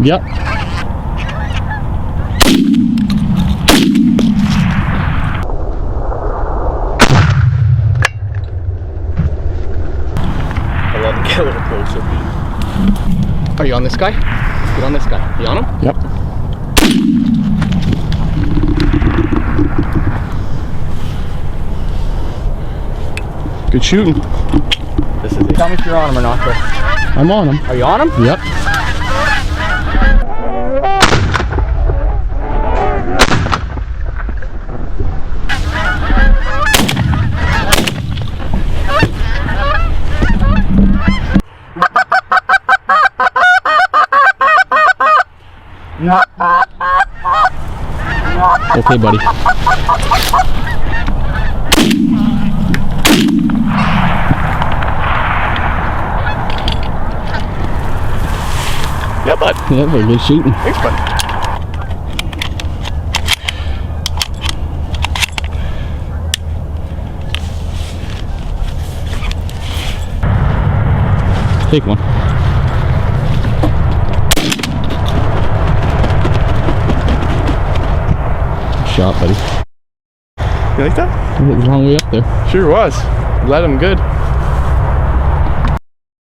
Yep. I love to get a little closer. Are you on this guy? Get on this guy. You on him? Yep. Good shooting. This is it. Tell me if you're on him or not, Chris. I'm on him. Are you on him? Yep. Okay, buddy. Yeah, bud. Yeah, very good shooting. Thanks, bud. Take one. Shot, buddy. You like that? It was a long way up there. Sure was. Let him good.